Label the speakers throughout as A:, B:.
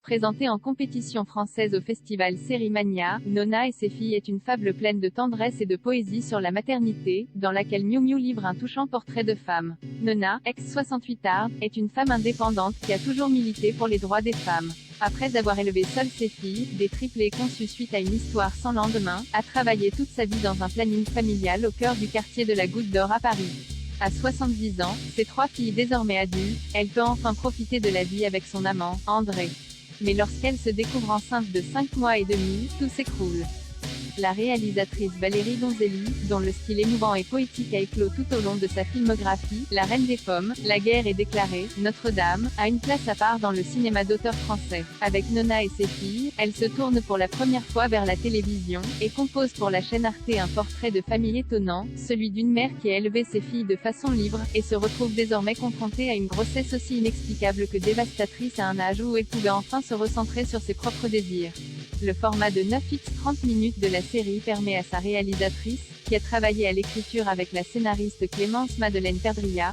A: Présentée en compétition française au festival Sérimania, Nona et ses filles est une fable pleine de tendresse et de poésie sur la maternité, dans laquelle Miou Miou livre un touchant portrait de femme. Nona, ex-68arde, est une femme indépendante qui a toujours milité pour les droits des femmes. Après avoir élevé seule ses filles, des triplés conçus suite à une histoire sans lendemain, a travaillé toute sa vie dans un planning familial au cœur du quartier de la Goutte d'Or à Paris. À 70 ans, ses 3 filles désormais adultes, elle peut enfin profiter de la vie avec son amant, André. Mais lorsqu'elle se découvre enceinte de 5 mois et demi, tout s'écroule. La réalisatrice Valérie Donzelli, dont le style émouvant et poétique a éclos tout au long de sa filmographie, La Reine des Pommes, La Guerre est déclarée, Notre-Dame, a une place à part dans le cinéma d'auteur français. Avec Nona et ses filles, elle se tourne pour la première fois vers la télévision, et compose pour la chaîne Arte un portrait de famille étonnant, celui d'une mère qui a élevé ses filles de façon libre, et se retrouve désormais confrontée à une grossesse aussi inexplicable que dévastatrice à un âge où elle pouvait enfin se recentrer sur ses propres désirs. Le format de 9x 30 minutes de la série permet à sa réalisatrice, qui a travaillé à l'écriture avec la scénariste Clémence Madeleine Perdria,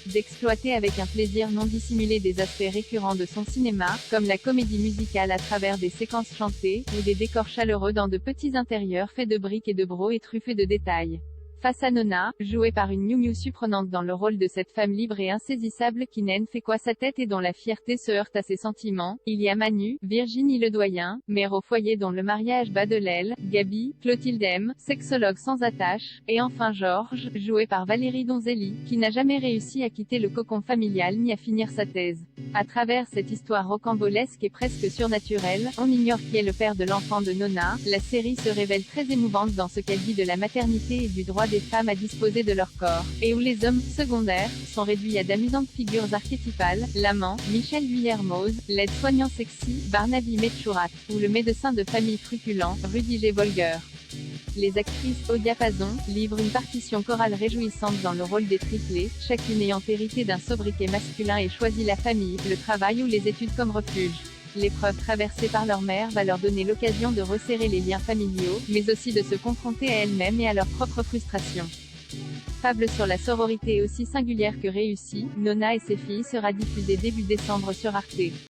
A: d'exploiter avec un plaisir non dissimulé des aspects récurrents de son cinéma, comme la comédie musicale à travers des séquences chantées, ou des décors chaleureux dans de petits intérieurs faits de briques et de brocs et truffés de détails. Face à Nona, jouée par une Miou Miou surprenante dans le rôle de cette femme libre et insaisissable qui n'aime fait quoi sa tête et dont la fierté se heurte à ses sentiments, il y a Manu, Virginie Ledoyen, mère au foyer dont le mariage bat de l'aile, Gabi, Clotilde M, sexologue sans attache, et enfin Georges, joué par Valérie Donzelli, qui n'a jamais réussi à quitter le cocon familial ni à finir sa thèse. À travers cette histoire rocambolesque et presque surnaturelle, on ignore qui est le père de l'enfant de Nona. La série se révèle très émouvante dans ce qu'elle dit de la maternité et du droit des femmes à disposer de leur corps, et où les hommes, secondaires, sont réduits à d'amusantes figures archétypales, l'amant, Michel Vuillermoz, l'aide-soignant sexy, Barnaby Metchourat, ou le médecin de famille truculent, Rudy G. Volger. Les actrices, au diapason, livrent une partition chorale réjouissante dans le rôle des triplés, chacune ayant hérité d'un sobriquet masculin et choisi la famille, le travail ou les études comme refuge. L'épreuve traversée par leur mère va leur donner l'occasion de resserrer les liens familiaux, mais aussi de se confronter à elles-mêmes et à leurs propres frustrations. Fable sur la sororité aussi singulière que réussie, Nona et ses filles sera diffusée début décembre sur Arte.